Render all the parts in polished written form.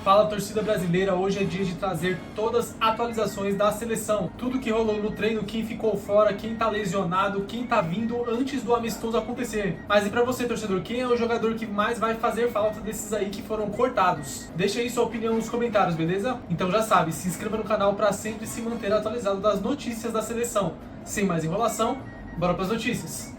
Fala, torcida brasileira, hoje é dia de trazer todas as atualizações da seleção. Tudo que rolou no treino, quem ficou fora, quem tá lesionado, quem tá vindo antes do amistoso acontecer. Mas e pra você, torcedor, quem é o jogador que mais vai fazer falta desses aí que foram cortados? Deixa aí sua opinião nos comentários, beleza? Então já sabe, se inscreva no canal pra sempre se manter atualizado das notícias da seleção. Sem mais enrolação, bora pras notícias.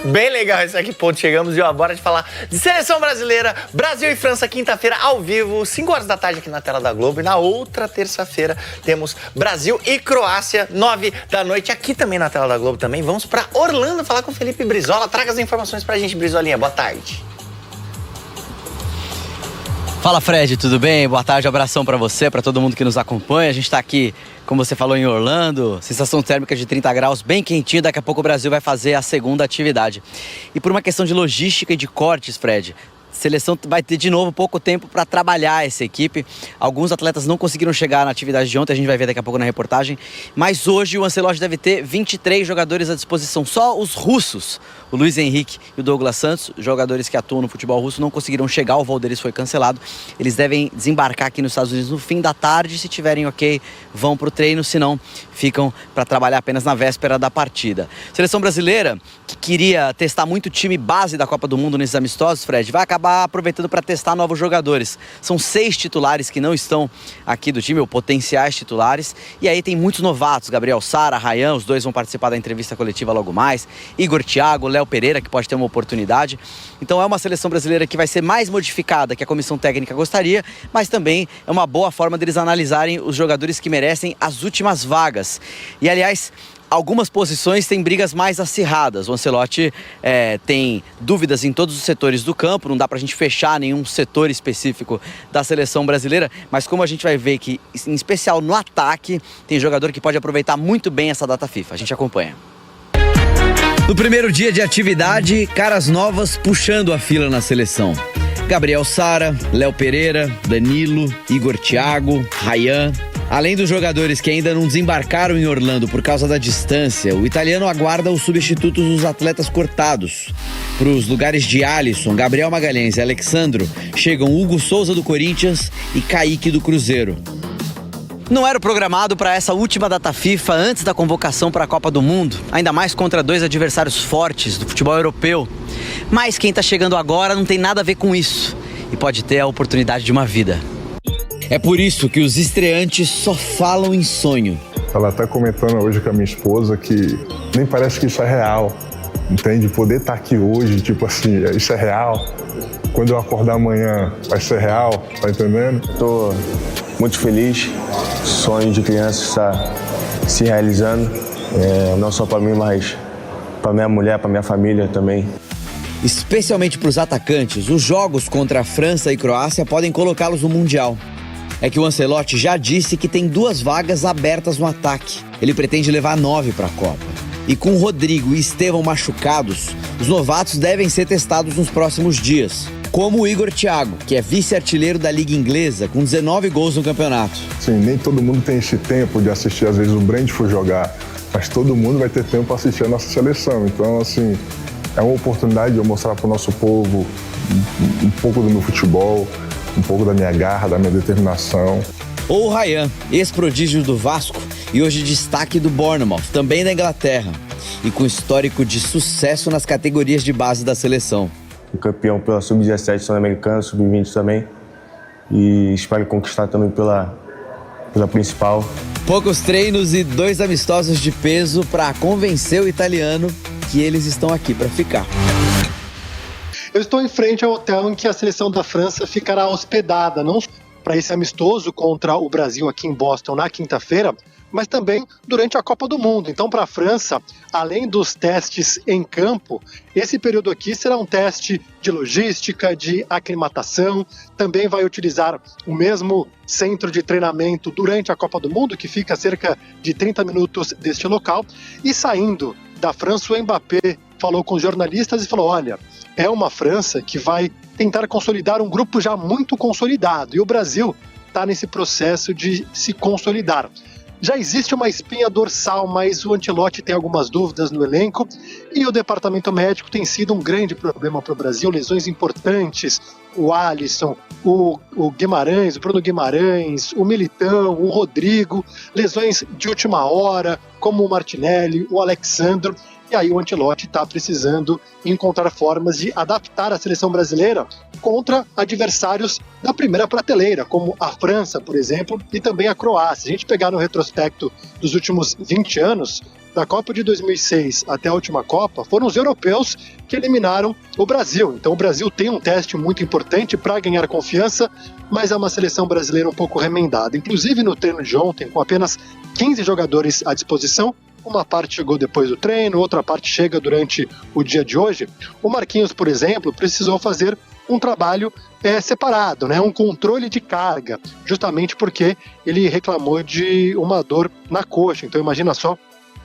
Bem legal esse aqui, ponto. Chegamos e bora de falar de seleção brasileira, Brasil e França, quinta-feira, ao vivo, 5 horas da tarde aqui na tela da Globo. E na outra terça-feira temos Brasil e Croácia, 9 da noite, aqui também na tela da Globo também. Vamos pra Orlando falar com o Felipe Brizola. Traga as informações pra gente, Brizolinha. Boa tarde. Fala, Fred, tudo bem? Boa tarde, abração pra você, pra todo mundo que nos acompanha. A gente tá aqui, como você falou, em Orlando, sensação térmica de 30 graus, bem quentinho. Daqui a pouco o Brasil vai fazer a segunda atividade. E por uma questão de logística e de cortes, Fred, a seleção vai ter de novo pouco tempo para trabalhar essa equipe. Alguns atletas não conseguiram chegar na atividade de ontem, a gente vai ver daqui a pouco na reportagem. Mas hoje o Ancelotti deve ter 23 jogadores à disposição. Só os russos, o Luiz Henrique e o Douglas Santos, jogadores que atuam no futebol russo, não conseguiram chegar, o voo deles foi cancelado. Eles devem desembarcar aqui nos Estados Unidos no fim da tarde. Se tiverem ok, vão para o treino, se não, ficam para trabalhar apenas na véspera da partida. Seleção brasileira, que queria testar muito o time base da Copa do Mundo nesses amistosos, Fred, vai acabar aproveitando para testar novos jogadores. São 6 titulares que não estão aqui do time, ou potenciais titulares, e aí tem muitos novatos, Gabriel Sara, Ryan, os dois vão participar da entrevista coletiva logo mais, Igor Thiago, Léo Pereira, que pode ter uma oportunidade. Então é uma seleção brasileira que vai ser mais modificada que a comissão técnica gostaria, mas também é uma boa forma deles analisarem os jogadores que merecem as últimas vagas. E aliás, algumas posições têm brigas mais acirradas. O Ancelotti tem dúvidas em todos os setores do campo, não dá pra gente fechar nenhum setor específico da seleção brasileira, mas como a gente vai ver que, em especial no ataque, tem jogador que pode aproveitar muito bem essa data FIFA. A gente acompanha. No primeiro dia de atividade, caras novas puxando a fila na seleção. Gabriel Sara, Léo Pereira, Danilo, Igor Thiago, Ryan. Além dos jogadores que ainda não desembarcaram em Orlando por causa da distância, o italiano aguarda os substitutos dos atletas cortados. Para os lugares de Alisson, Gabriel Magalhães e Alexandro, chegam Hugo Souza do Corinthians e Kaique do Cruzeiro. Não era programado para essa última data FIFA antes da convocação para a Copa do Mundo, ainda mais contra 2 adversários fortes do futebol europeu. Mas quem está chegando agora não tem nada a ver com isso e pode ter a oportunidade de uma vida. É por isso que os estreantes só falam em sonho. Ela até comentando hoje com a minha esposa que nem parece que isso é real, entende? Poder estar aqui hoje, tipo assim, isso é real. Quando eu acordar amanhã vai ser real, tá entendendo? Tô muito feliz, sonho de criança está se realizando, não só para mim, mas para minha mulher, para minha família também. Especialmente para os atacantes, os jogos contra a França e Croácia podem colocá-los no Mundial. É que o Ancelotti já disse que tem 2 vagas abertas no ataque. Ele pretende levar 9 para a Copa. E com Rodrigo e Estevão machucados, os novatos devem ser testados nos próximos dias. Como o Igor Thiago, que é vice-artilheiro da Liga Inglesa, com 19 gols no campeonato. Sim, nem todo mundo tem esse tempo de assistir, às vezes, o Brentford jogar. Mas todo mundo vai ter tempo para assistir a nossa seleção. Então, assim, é uma oportunidade de eu mostrar para o nosso povo um pouco do meu futebol, um pouco da minha garra, da minha determinação. Ou o Ryan, ex-prodígio do Vasco e hoje destaque do Bournemouth, também da Inglaterra, e com histórico de sucesso nas categorias de base da seleção. Fui campeão pela Sub-17 Sul-Americana, Sub-20 também, e espero conquistar também pela principal. Poucos treinos e 2 amistosos de peso para convencer o italiano que eles estão aqui para ficar. Eu estou em frente ao hotel em que a seleção da França ficará hospedada, não para esse amistoso contra o Brasil aqui em Boston na quinta-feira, mas também durante a Copa do Mundo. Então, para a França, além dos testes em campo, esse período aqui será um teste de logística, de aclimatação, também vai utilizar o mesmo centro de treinamento durante a Copa do Mundo, que fica a cerca de 30 minutos deste local, e saindo da França, o Mbappé falou com os jornalistas e falou: olha, é uma França que vai tentar consolidar um grupo já muito consolidado, e o Brasil está nesse processo de se consolidar. Já existe uma espinha dorsal, mas o Ancelotti tem algumas dúvidas no elenco e o departamento médico tem sido um grande problema para o Brasil, lesões importantes, o Alisson, o Guimarães, o Bruno Guimarães, o Militão, o Rodrigo, lesões de última hora, como o Martinelli, o Alexandro. E aí o Ancelotti está precisando encontrar formas de adaptar a seleção brasileira contra adversários da primeira prateleira, como a França, por exemplo, e também a Croácia. Se a gente pegar no retrospecto dos últimos 20 anos, da Copa de 2006 até a última Copa, foram os europeus que eliminaram o Brasil. Então o Brasil tem um teste muito importante para ganhar confiança, mas é uma seleção brasileira um pouco remendada. Inclusive no treino de ontem, com apenas 15 jogadores à disposição, uma parte chegou depois do treino, outra parte chega durante o dia de hoje. O Marquinhos, por exemplo, precisou fazer um trabalho separado, né? Um controle de carga, justamente porque ele reclamou de uma dor na coxa. Então imagina só,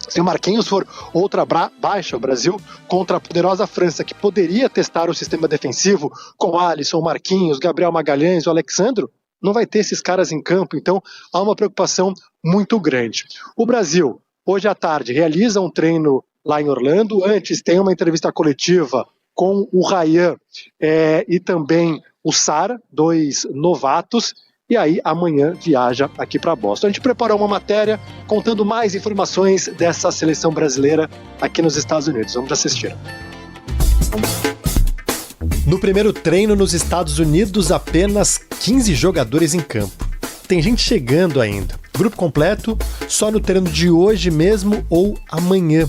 se o Marquinhos for outra baixa, o Brasil, contra a poderosa França, que poderia testar o sistema defensivo com Alisson, Marquinhos, Gabriel Magalhães, o Alexandro, não vai ter esses caras em campo. Então há uma preocupação muito grande. O Brasil, hoje à tarde, realiza um treino lá em Orlando. Antes tem uma entrevista coletiva com o Ryan e também o Sara, 2 novatos. E aí amanhã viaja aqui para Boston. A gente preparou uma matéria contando mais informações dessa seleção brasileira aqui nos Estados Unidos. Vamos assistir. No primeiro treino nos Estados Unidos, apenas 15 jogadores em campo. Tem gente chegando ainda. Grupo completo só no treino de hoje mesmo ou amanhã.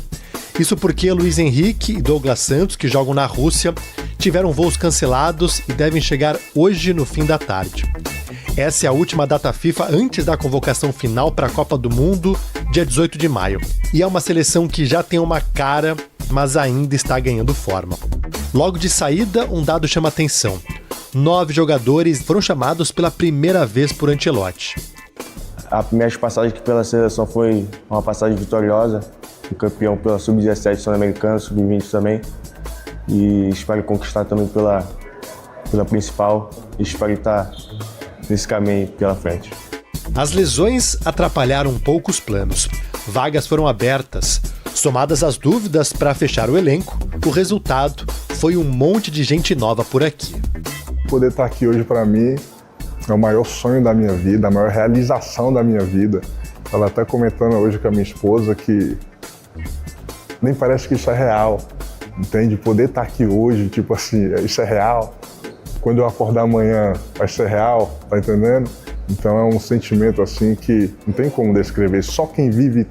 Isso porque Luiz Henrique e Douglas Santos, que jogam na Rússia, tiveram voos cancelados e devem chegar hoje no fim da tarde. Essa é a última data FIFA antes da convocação final para a Copa do Mundo, dia 18 de maio. E é uma seleção que já tem uma cara, mas ainda está ganhando forma. Logo de saída, um dado chama atenção. 9 jogadores foram chamados pela primeira vez por Ancelotti. A minha passagem aqui pela seleção foi uma passagem vitoriosa. Fui campeão pela Sub-17 Sul-Americana, Sub-20 também. E espero conquistar também pela principal. E espero estar nesse caminho pela frente. As lesões atrapalharam um pouco os planos. Vagas foram abertas. Somadas as dúvidas para fechar o elenco, o resultado foi um monte de gente nova por aqui. Poder estar aqui hoje para mim é o maior sonho da minha vida, a maior realização da minha vida. Estava até comentando hoje com a minha esposa que nem parece que isso é real, entende? Poder estar aqui hoje, tipo assim, isso é real. Quando eu acordar amanhã vai ser real, tá entendendo? Então é um sentimento assim que não tem como descrever. Só quem vive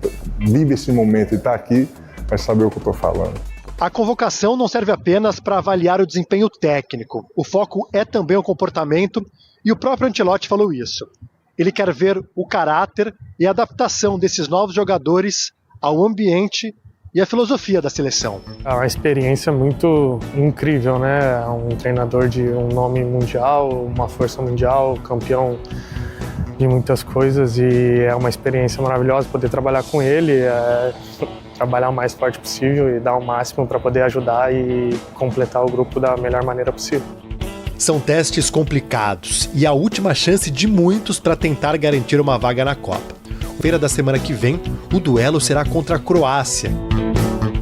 esse momento e está aqui vai saber o que eu estou falando. A convocação não serve apenas para avaliar o desempenho técnico. O foco é também o comportamento e o próprio Ancelotti falou isso. Ele quer ver o caráter e a adaptação desses novos jogadores ao ambiente e à filosofia da seleção. É uma experiência muito incrível, né? Um treinador de um nome mundial, uma força mundial, campeão de muitas coisas, e é uma experiência maravilhosa poder trabalhar com ele, trabalhar o mais forte possível e dar o máximo para poder ajudar e completar o grupo da melhor maneira possível. São testes complicados e a última chance de muitos para tentar garantir uma vaga na Copa. Feira da semana que vem, o duelo será contra a Croácia.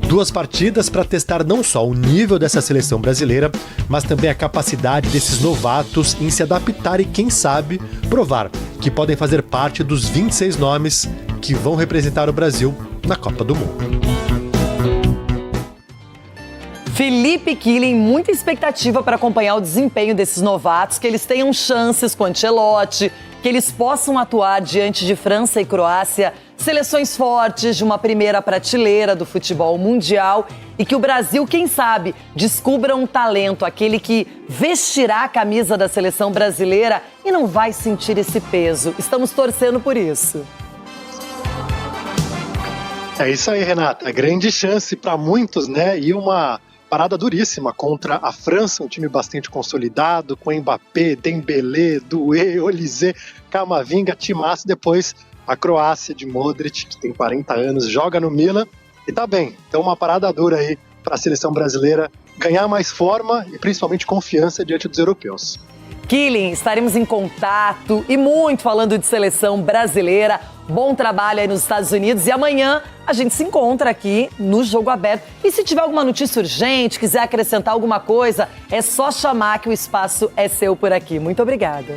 2 partidas para testar não só o nível dessa seleção brasileira, mas também a capacidade desses novatos em se adaptar e, quem sabe, provar que podem fazer parte dos 26 nomes que vão representar o Brasil na Copa do Mundo. Felipe Killing, muita expectativa para acompanhar o desempenho desses novatos, que eles tenham chances com o Ancelotti, que eles possam atuar diante de França e Croácia, seleções fortes de uma primeira prateleira do futebol mundial, e que o Brasil, quem sabe, descubra um talento, aquele que vestirá a camisa da seleção brasileira e não vai sentir esse peso. Estamos torcendo por isso. É isso aí, Renata. Grande chance para muitos, né? E uma parada duríssima contra a França, um time bastante consolidado, com Mbappé, Dembélé, Doué, Olise, Camavinga, timaço. Depois a Croácia de Modric, que tem 40 anos, joga no Milan e tá bem. Então uma parada dura aí para a seleção brasileira ganhar mais forma e principalmente confiança diante dos europeus. Killing, estaremos em contato e muito falando de seleção brasileira. Bom trabalho aí nos Estados Unidos e amanhã a gente se encontra aqui no Jogo Aberto. E se tiver alguma notícia urgente, quiser acrescentar alguma coisa, é só chamar que o espaço é seu por aqui. Muito obrigada.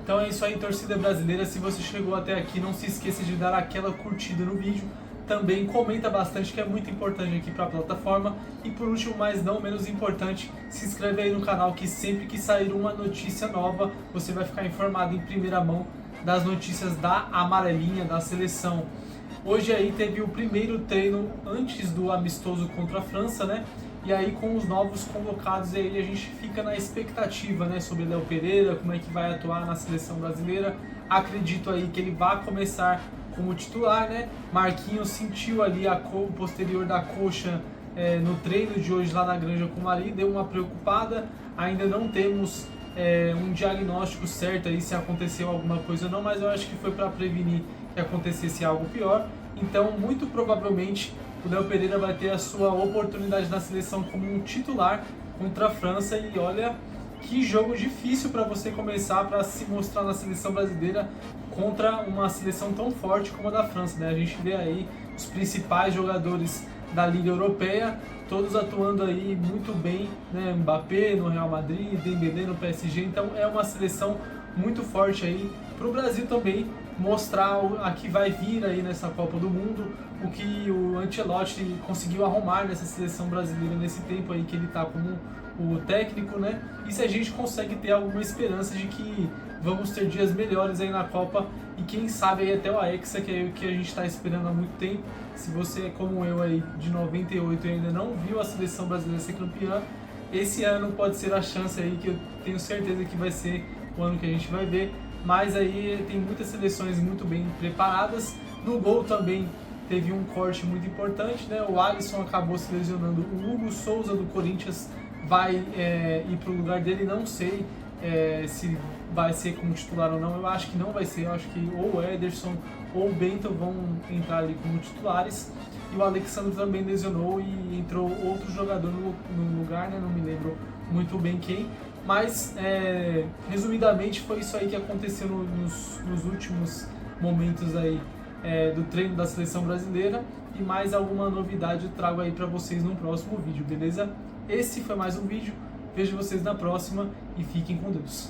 Então é isso aí, torcida brasileira. Se você chegou até aqui, não se esqueça de dar aquela curtida no vídeo. Também comenta bastante, que é muito importante aqui para a plataforma. E por último, mas não menos importante, se inscreve aí no canal, que sempre que sair uma notícia nova, você vai ficar informado em primeira mão das notícias da amarelinha, da seleção. Hoje aí teve o primeiro treino antes do amistoso contra a França, né? E aí com os novos convocados aí a gente fica na expectativa, né, sobre Léo Pereira, como é que vai atuar na seleção brasileira. Acredito aí que ele vai começar como titular, né? Marquinhos sentiu ali o posterior da coxa no treino de hoje lá na Granja Comari, deu uma preocupada. Ainda não temos um diagnóstico certo aí se aconteceu alguma coisa ou não, mas eu acho que foi para prevenir que acontecesse algo pior. Então, muito provavelmente, o Léo Pereira vai ter a sua oportunidade na seleção como um titular contra a França. E olha, que jogo difícil para você começar para se mostrar na seleção brasileira contra uma seleção tão forte como a da França, né? A gente vê aí os principais jogadores da Liga Europeia, todos atuando aí muito bem, né? Mbappé no Real Madrid, Dembélé no PSG, então é uma seleção muito forte aí para o Brasil também mostrar a que vai vir aí nessa Copa do Mundo, o que o Ancelotti conseguiu arrumar nessa seleção brasileira nesse tempo aí que ele está como o técnico, né? E se a gente consegue ter alguma esperança de que vamos ter dias melhores aí na Copa e quem sabe aí até o Hexa, que é o que a gente está esperando há muito tempo. Se você é como eu aí de 98 e ainda não viu a seleção brasileira ser campeã, esse ano pode ser a chance aí, que eu tenho certeza que vai ser o ano que a gente vai ver. Mas aí tem muitas seleções muito bem preparadas. No gol também teve um corte muito importante, né? O Alisson acabou se lesionando. O Hugo Souza do Corinthians vai ir para o lugar dele. Não sei se vai ser como titular ou não. Eu acho que não vai ser. Eu acho que ou o Ederson ou o Bento vão entrar ali como titulares. E o Alexandre também lesionou e entrou outro jogador no lugar, né? Não me lembro muito bem quem. Mas, resumidamente, foi isso aí que aconteceu nos últimos momentos aí do treino da seleção brasileira. E mais alguma novidade eu trago aí pra vocês no próximo vídeo, beleza? Esse foi mais um vídeo. Vejo vocês na próxima e fiquem com Deus.